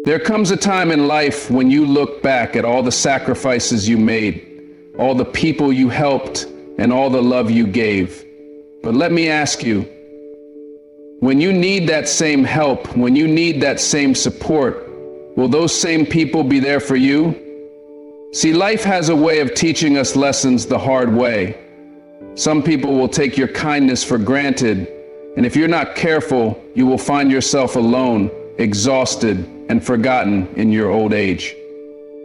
There comes a time in life when you look back at all the sacrifices you made, all the people you helped, and all the love you gave. But let me ask you, when you need that same help, when you need that same support, will those same people be there for you? See, life has a way of teaching us lessons the hard way. Some people will take your kindness for granted, and if you're not careful, you will find yourself alone, exhausted, and forgotten in your old age.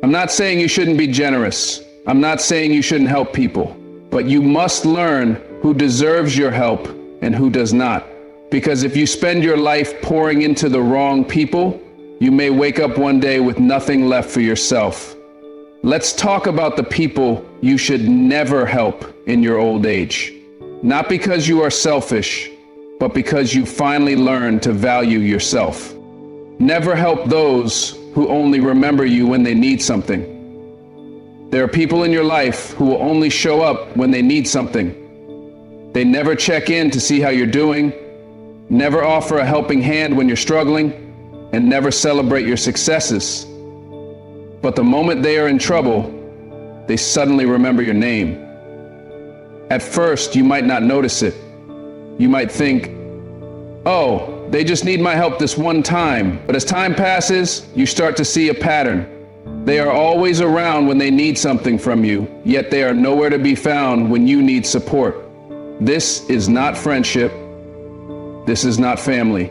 I'm not saying you shouldn't be generous. I'm not saying you shouldn't help people, but you must learn who deserves your help and who does not. Because if you spend your life pouring into the wrong people, you may wake up one day with nothing left for yourself. Let's talk about the people you should never help in your old age. Not because you are selfish, but because you finally learned to value yourself. Never help those who only remember you when they need something. There are people in your life who will only show up when they need something. They never check in to see how you're doing, never offer a helping hand when you're struggling, and never celebrate your successes. But the moment they are in trouble, they suddenly remember your name. At first, you might not notice it. You might think, oh, they just need my help this one time. But as time passes, you start to see a pattern. They are always around when they need something from you, yet they are nowhere to be found when you need support. This is not friendship. This is not family.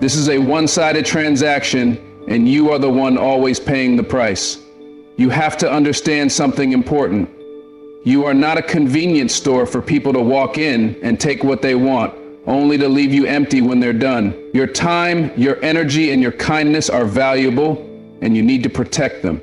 This is a one-sided transaction, and you are the one always paying the price. You have to understand something important. You are not a convenience store for people to walk in and take what they want, only to leave you empty when they're done. Your time, your energy, and your kindness are valuable, and you need to protect them.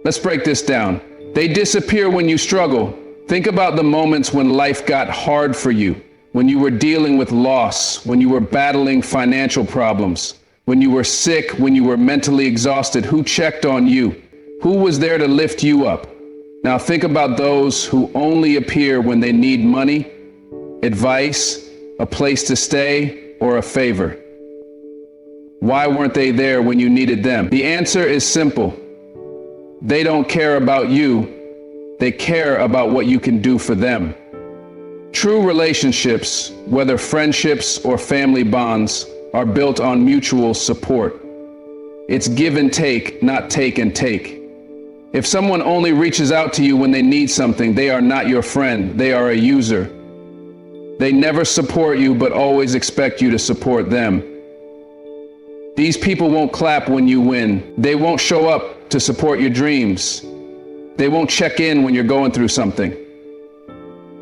Let's break this down. They disappear when you struggle. Think about the moments when life got hard for you, when you were dealing with loss, when you were battling financial problems, when you were sick, when you were mentally exhausted. Who checked on you? Who was there to lift you up? Now think about those who only appear when they need money, advice, a place to stay, or a favor. Why weren't they there when you needed them? The answer is simple. They don't care about you. They care about what you can do for them. True relationships, whether friendships or family bonds, are built on mutual support. It's give and take, not take and take. If someone only reaches out to you when they need something, they are not your friend. They are a user. They never support you, but always expect you to support them. These people won't clap when you win. They won't show up to support your dreams. They won't check in when you're going through something.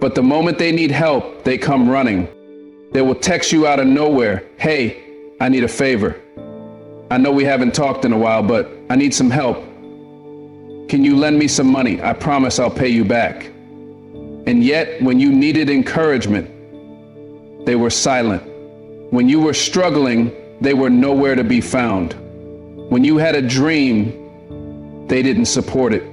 But the moment they need help, they come running. They will text you out of nowhere. Hey, I need a favor. I know we haven't talked in a while, but I need some help. Can you lend me some money? I promise I'll pay you back. And yet, when you needed encouragement, they were silent. When you were struggling, they were nowhere to be found. When you had a dream, they didn't support it.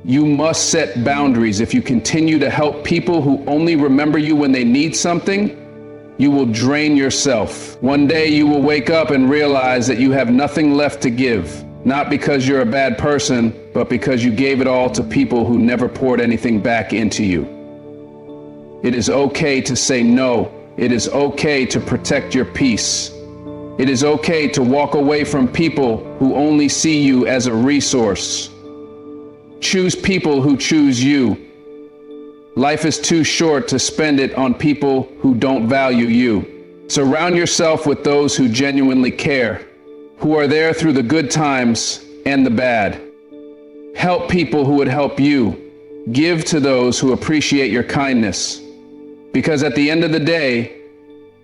You must set boundaries. If you continue to help people who only remember you when they need something, you will drain yourself. One day you will wake up and realize that you have nothing left to give, not because you're a bad person, but because you gave it all to people who never poured anything back into you. It is okay to say no. It is okay to protect your peace. It is okay to walk away from people who only see you as a resource. Choose people who choose you. Life is too short to spend it on people who don't value you. Surround yourself with those who genuinely care, who are there through the good times and the bad. Help people who would help you. Give to those who appreciate your kindness. Because at the end of the day,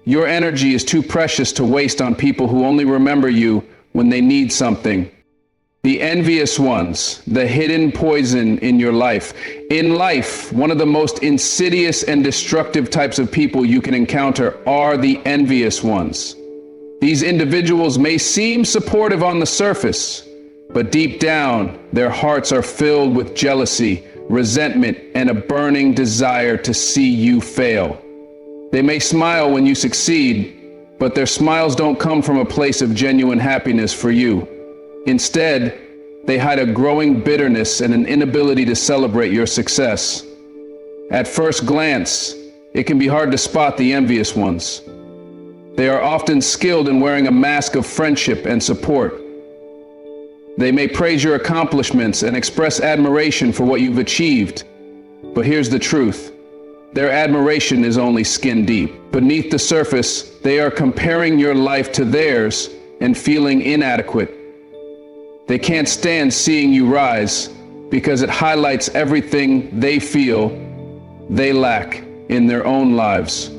your energy is too precious to waste on people who only remember you when they need something. The envious ones, the hidden poison in your life. In life, one of the most insidious and destructive types of people you can encounter are the envious ones. These individuals may seem supportive on the surface, but deep down, their hearts are filled with jealousy, resentment, and a burning desire to see you fail. They may smile when you succeed, but their smiles don't come from a place of genuine happiness for you. Instead, they hide a growing bitterness and an inability to celebrate your success. At first glance, it can be hard to spot the envious ones. They are often skilled in wearing a mask of friendship and support. They may praise your accomplishments and express admiration for what you've achieved. But here's the truth. Their admiration is only skin deep. Beneath the surface, they are comparing your life to theirs and feeling inadequate. They can't stand seeing you rise because it highlights everything they feel they lack in their own lives.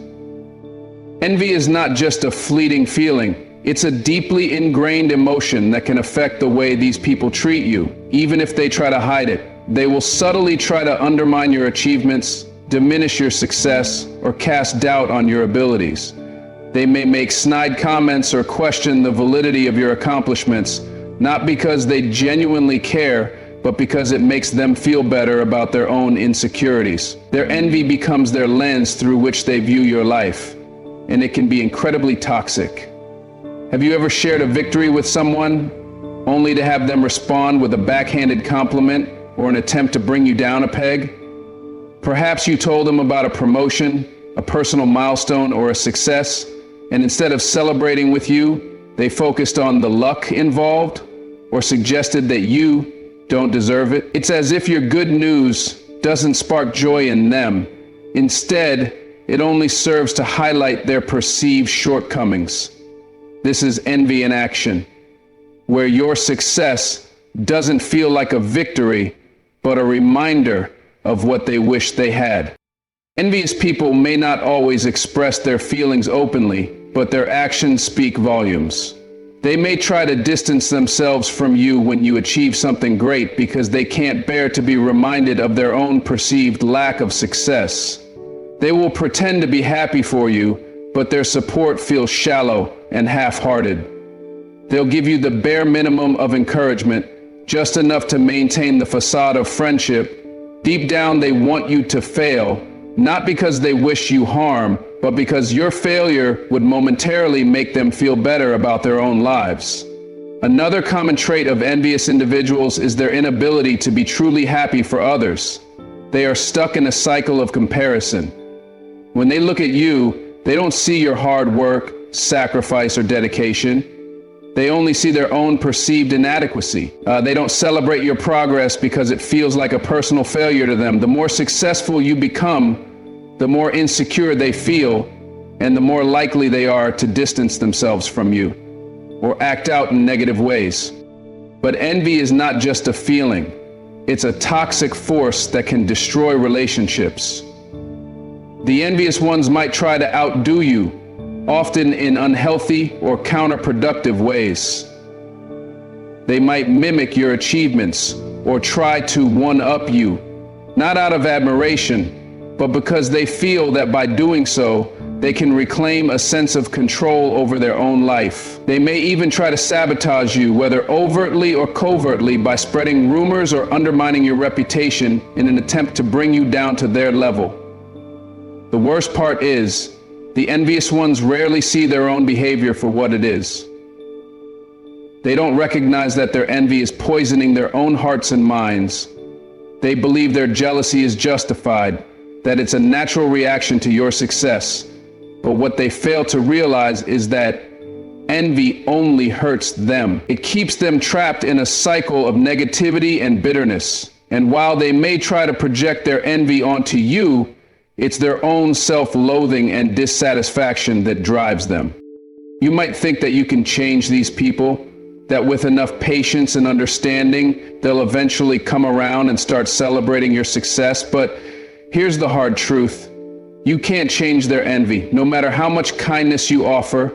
Envy is not just a fleeting feeling. It's a deeply ingrained emotion that can affect the way these people treat you, even if they try to hide it. They will subtly try to undermine your achievements, diminish your success, or cast doubt on your abilities. They may make snide comments or question the validity of your accomplishments, not because they genuinely care, but because it makes them feel better about their own insecurities. Their envy becomes their lens through which they view your life, and it can be incredibly toxic. Have you ever shared a victory with someone, only to have them respond with a backhanded compliment or an attempt to bring you down a peg? Perhaps you told them about a promotion, a personal milestone, or a success, and instead of celebrating with you, they focused on the luck involved or suggested that you don't deserve it. It's as if your good news doesn't spark joy in them. Instead, it only serves to highlight their perceived shortcomings. This is envy in action, where your success doesn't feel like a victory, but a reminder of what they wish they had. Envious people may not always express their feelings openly, but their actions speak volumes. They may try to distance themselves from you when you achieve something great because they can't bear to be reminded of their own perceived lack of success. They will pretend to be happy for you, but their support feels shallow and half-hearted. They'll give you the bare minimum of encouragement, just enough to maintain the facade of friendship. Deep down, they want you to fail, not because they wish you harm, but because your failure would momentarily make them feel better about their own lives. Another common trait of envious individuals is their inability to be truly happy for others. They are stuck in a cycle of comparison. When they look at you, they don't see your hard work, sacrifice, or dedication. They only see their own perceived inadequacy. They don't celebrate your progress because it feels like a personal failure to them. The more successful you become, the more insecure they feel, and the more likely they are to distance themselves from you or act out in negative ways. But envy is not just a feeling. It's a toxic force that can destroy relationships. The envious ones might try to outdo you, often in unhealthy or counterproductive ways. They might mimic your achievements or try to one-up you, not out of admiration, but because they feel that by doing so, they can reclaim a sense of control over their own life. They may even try to sabotage you, whether overtly or covertly, by spreading rumors or undermining your reputation in an attempt to bring you down to their level. The worst part is, the envious ones rarely see their own behavior for what it is. They don't recognize that their envy is poisoning their own hearts and minds. They believe their jealousy is justified, that it's a natural reaction to your success. But what they fail to realize is that envy only hurts them. It keeps them trapped in a cycle of negativity and bitterness. And while they may try to project their envy onto you, it's their own self-loathing and dissatisfaction that drives them. You might think that you can change these people, that with enough patience and understanding, they'll eventually come around and start celebrating your success. But here's the hard truth. You can't change their envy. No matter how much kindness you offer,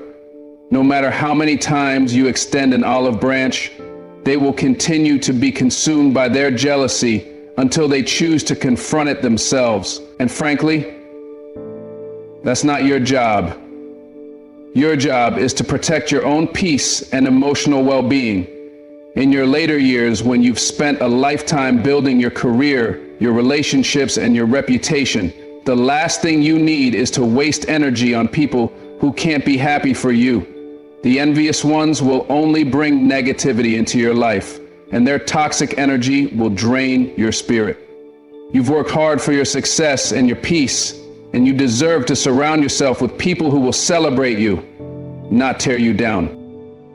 no matter how many times you extend an olive branch, they will continue to be consumed by their jealousy until they choose to confront it themselves. And frankly, that's not your job. Your job is to protect your own peace and emotional well-being. In your later years, when you've spent a lifetime building your career, your relationships, and your reputation, the last thing you need is to waste energy on people who can't be happy for you. The envious ones will only bring negativity into your life, and their toxic energy will drain your spirit. You've worked hard for your success and your peace, and you deserve to surround yourself with people who will celebrate you, not tear you down.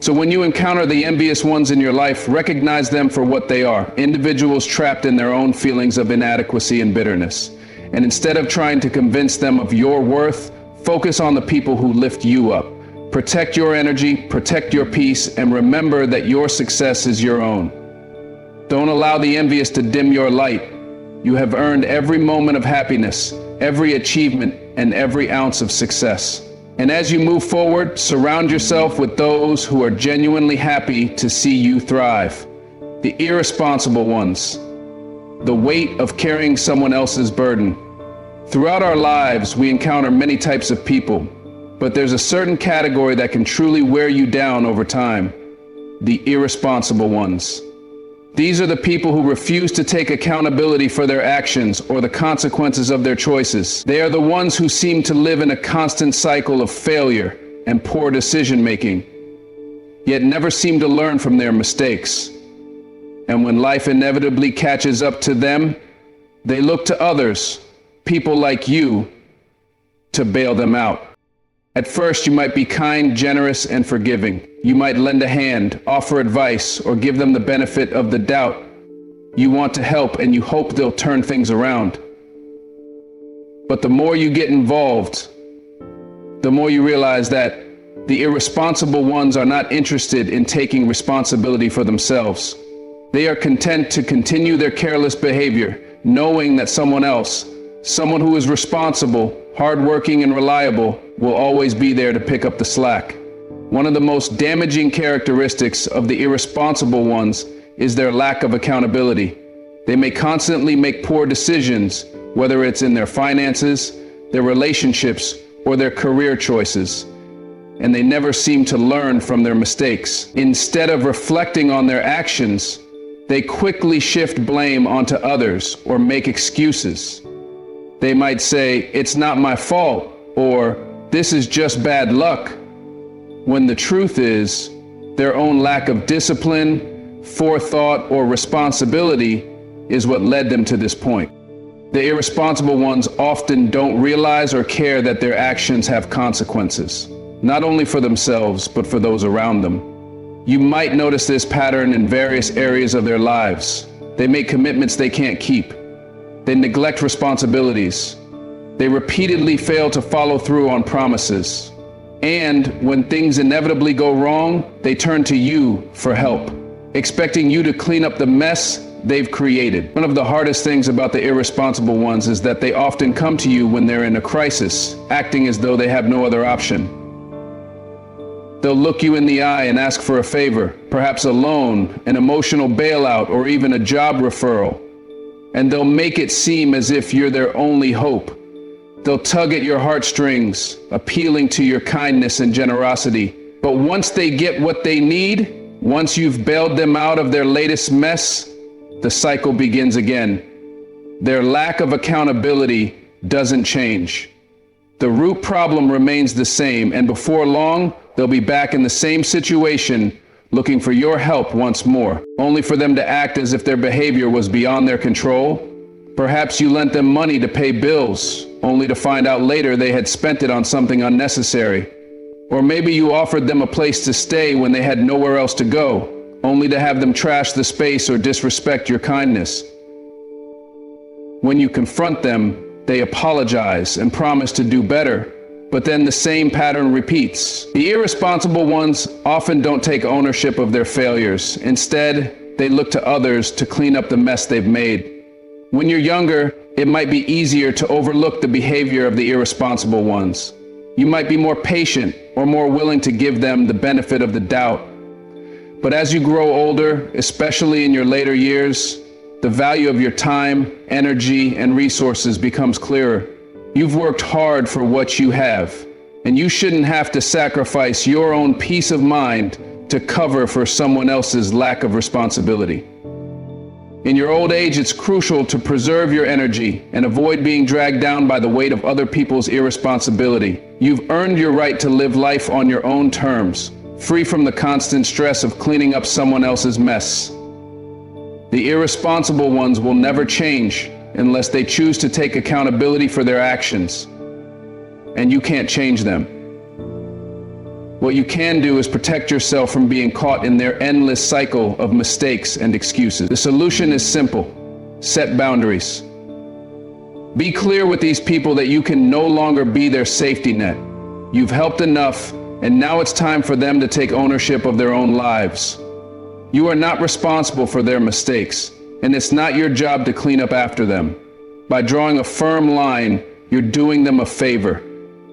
So when you encounter the envious ones in your life, recognize them for what they are, individuals trapped in their own feelings of inadequacy and bitterness. And instead of trying to convince them of your worth, focus on the people who lift you up. Protect your energy, protect your peace, and remember that your success is your own. Don't allow the envious to dim your light. You have earned every moment of happiness, every achievement, and every ounce of success. And as you move forward, surround yourself with those who are genuinely happy to see you thrive. The irresponsible ones. The weight of carrying someone else's burden. Throughout our lives, we encounter many types of people, but there's a certain category that can truly wear you down over time. The irresponsible ones. These are the people who refuse to take accountability for their actions or the consequences of their choices. They are the ones who seem to live in a constant cycle of failure and poor decision-making, yet never seem to learn from their mistakes. And when life inevitably catches up to them, they look to others, people like you, to bail them out. At first, you might be kind, generous, and forgiving. You might lend a hand, offer advice, or give them the benefit of the doubt. You want to help, and you hope they'll turn things around. But the more you get involved, the more you realize that the irresponsible ones are not interested in taking responsibility for themselves. They are content to continue their careless behavior, knowing that someone else, someone who is responsible, hardworking, and reliable, will always be there to pick up the slack. One of the most damaging characteristics of the irresponsible ones is their lack of accountability. They may constantly make poor decisions, whether it's in their finances, their relationships, or their career choices, and they never seem to learn from their mistakes. Instead of reflecting on their actions, they quickly shift blame onto others or make excuses. They might say, "It's not my fault," or "This is just bad luck," when the truth is, their own lack of discipline, forethought, or responsibility is what led them to this point. The irresponsible ones often don't realize or care that their actions have consequences, not only for themselves, but for those around them. You might notice this pattern in various areas of their lives. They make commitments they can't keep. They neglect responsibilities. They repeatedly fail to follow through on promises. And when things inevitably go wrong, they turn to you for help, expecting you to clean up the mess they've created. One of the hardest things about the irresponsible ones is that they often come to you when they're in a crisis, acting as though they have no other option. They'll look you in the eye and ask for a favor, perhaps a loan, an emotional bailout, or even a job referral. And they'll make it seem as if you're their only hope. They'll tug at your heartstrings, appealing to your kindness and generosity. But once they get what they need, once you've bailed them out of their latest mess, the cycle begins again. Their lack of accountability doesn't change. The root problem remains the same, and before long, they'll be back in the same situation, looking for your help once more, only for them to act as if their behavior was beyond their control. Perhaps you lent them money to pay bills, only to find out later they had spent it on something unnecessary. Or maybe you offered them a place to stay when they had nowhere else to go, only to have them trash the space or disrespect your kindness. When you confront them, they apologize and promise to do better, but then the same pattern repeats. The irresponsible ones often don't take ownership of their failures. Instead, they look to others to clean up the mess they've made. When you're younger, it might be easier to overlook the behavior of the irresponsible ones. You might be more patient or more willing to give them the benefit of the doubt. But as you grow older, especially in your later years, the value of your time, energy, and resources becomes clearer. You've worked hard for what you have, and you shouldn't have to sacrifice your own peace of mind to cover for someone else's lack of responsibility. In your old age, it's crucial to preserve your energy and avoid being dragged down by the weight of other people's irresponsibility. You've earned your right to live life on your own terms, free from the constant stress of cleaning up someone else's mess. The irresponsible ones will never change unless they choose to take accountability for their actions. And you can't change them. What you can do is protect yourself from being caught in their endless cycle of mistakes and excuses. The solution is simple. Set boundaries. Be clear with these people that you can no longer be their safety net. You've helped enough, and now it's time for them to take ownership of their own lives. You are not responsible for their mistakes, and it's not your job to clean up after them. By drawing a firm line, you're doing them a favor.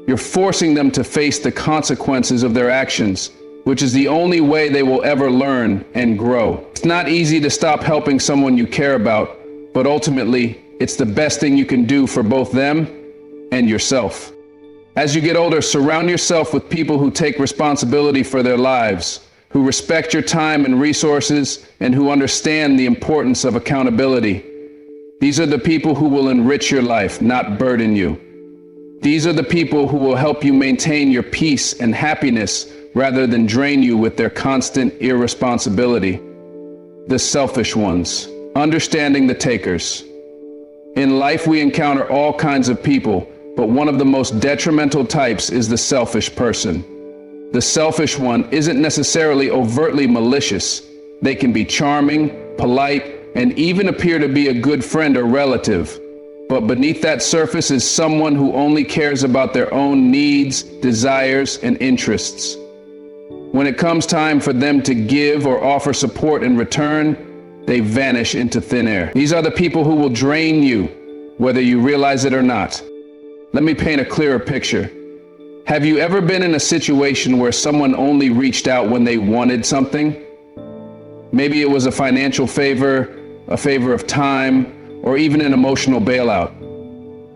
You're forcing them to face the consequences of their actions, which is the only way they will ever learn and grow. It's not easy to stop helping someone you care about, but ultimately, it's the best thing you can do for both them and yourself. As you get older, surround yourself with people who take responsibility for their lives, who respect your time and resources, and who understand the importance of accountability. These are the people who will enrich your life, not burden you. These are the people who will help you maintain your peace and happiness rather than drain you with their constant irresponsibility. The selfish ones, understanding the takers. In life, we encounter all kinds of people, but one of the most detrimental types is the selfish person. The selfish one isn't necessarily overtly malicious. They can be charming, polite, and even appear to be a good friend or relative. But beneath that surface is someone who only cares about their own needs, desires, and interests. When it comes time for them to give or offer support in return, they vanish into thin air. These are the people who will drain you, whether you realize it or not. Let me paint a clearer picture. Have you ever been in a situation where someone only reached out when they wanted something? Maybe it was a financial favor, a favor of time, or even an emotional bailout.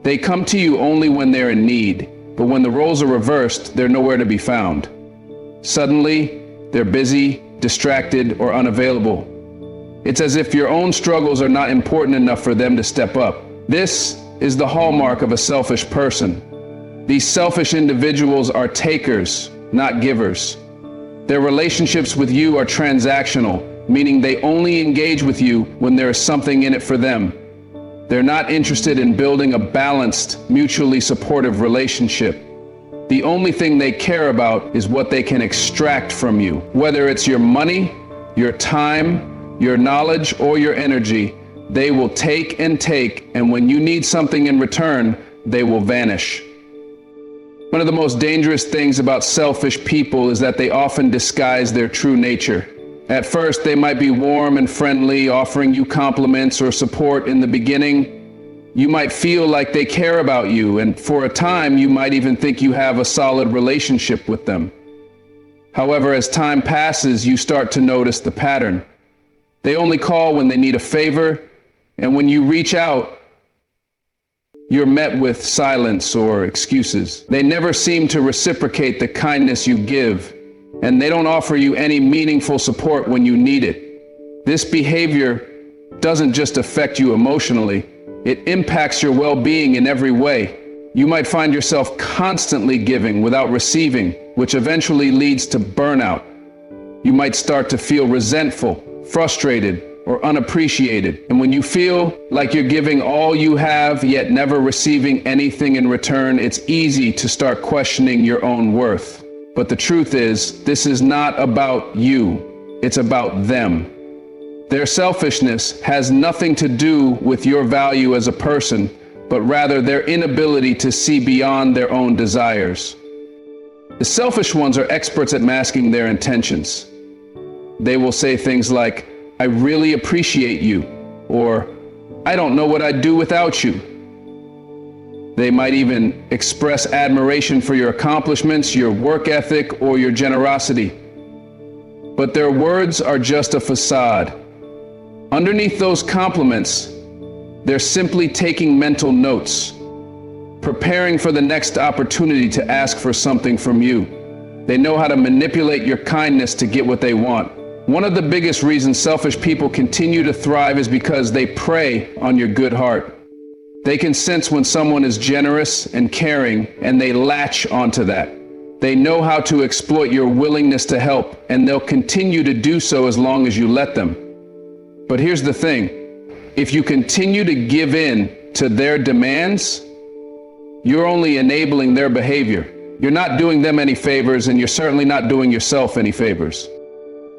They come to you only when they're in need, but when the roles are reversed, they're nowhere to be found. Suddenly, they're busy, distracted, or unavailable. It's as if your own struggles are not important enough for them to step up. This is the hallmark of a selfish person. These selfish individuals are takers, not givers. Their relationships with you are transactional, meaning they only engage with you when there is something in it for them. They're not interested in building a balanced, mutually supportive relationship. The only thing they care about is what they can extract from you. Whether it's your money, your time, your knowledge, or your energy, they will take, and when you need something in return, they will vanish. One of the most dangerous things about selfish people is that they often disguise their true nature. At first, they might be warm and friendly, offering you compliments or support in the beginning. You might feel like they care about you, and for a time, you might even think you have a solid relationship with them. However, as time passes, you start to notice the pattern. They only call when they need a favor, and when you reach out, you're met with silence or excuses. They never seem to reciprocate the kindness you give, and they don't offer you any meaningful support when you need it. This behavior doesn't just affect you emotionally, it impacts your well-being in every way. You might find yourself constantly giving without receiving, which eventually leads to burnout. You might start to feel resentful, frustrated, or unappreciated. And when you feel like you're giving all you have, yet never receiving anything in return, it's easy to start questioning your own worth. But the truth is, this is not about you, it's about them. Their selfishness has nothing to do with your value as a person, but rather their inability to see beyond their own desires. The selfish ones are experts at masking their intentions. They will say things like, "I really appreciate you," or "I don't know what I'd do without you." They might even express admiration for your accomplishments, your work ethic, or your generosity. But their words are just a facade. Underneath those compliments, they're simply taking mental notes, preparing for the next opportunity to ask for something from you. They know how to manipulate your kindness to get what they want. One of the biggest reasons selfish people continue to thrive is because they prey on your good heart. They can sense when someone is generous and caring, and they latch onto that. They know how to exploit your willingness to help, and they'll continue to do so as long as you let them. But here's the thing. If you continue to give in to their demands, you're only enabling their behavior. You're not doing them any favors, and you're certainly not doing yourself any favors.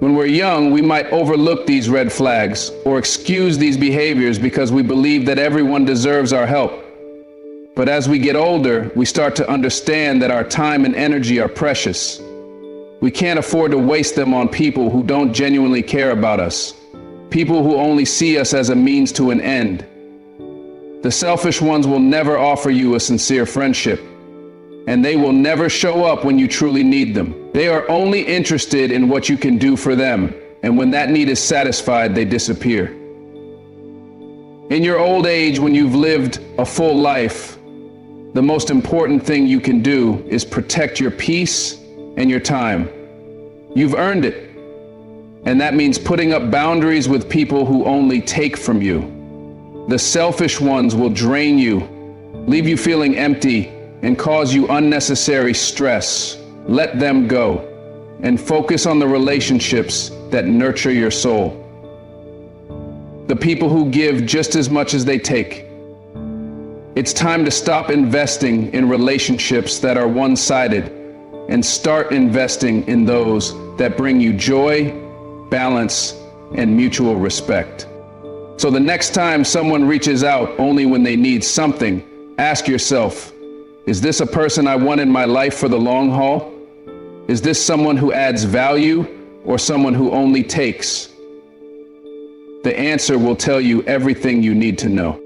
When we're young, we might overlook these red flags or excuse these behaviors because we believe that everyone deserves our help. But as we get older, we start to understand that our time and energy are precious. We can't afford to waste them on people who don't genuinely care about us, people who only see us as a means to an end. The selfish ones will never offer you a sincere friendship, and they will never show up when you truly need them. They are only interested in what you can do for them, and when that need is satisfied, they disappear. In your old age, when you've lived a full life, the most important thing you can do is protect your peace and your time. You've earned it, and that means putting up boundaries with people who only take from you. The selfish ones will drain you, leave you feeling empty, and cause you unnecessary stress. Let them go and focus on the relationships that nurture your soul. The people who give just as much as they take. It's time to stop investing in relationships that are one-sided and start investing in those that bring you joy, balance, and mutual respect. So the next time someone reaches out only when they need something, ask yourself, is this a person I want in my life for the long haul? Is this someone who adds value or someone who only takes? The answer will tell you everything you need to know.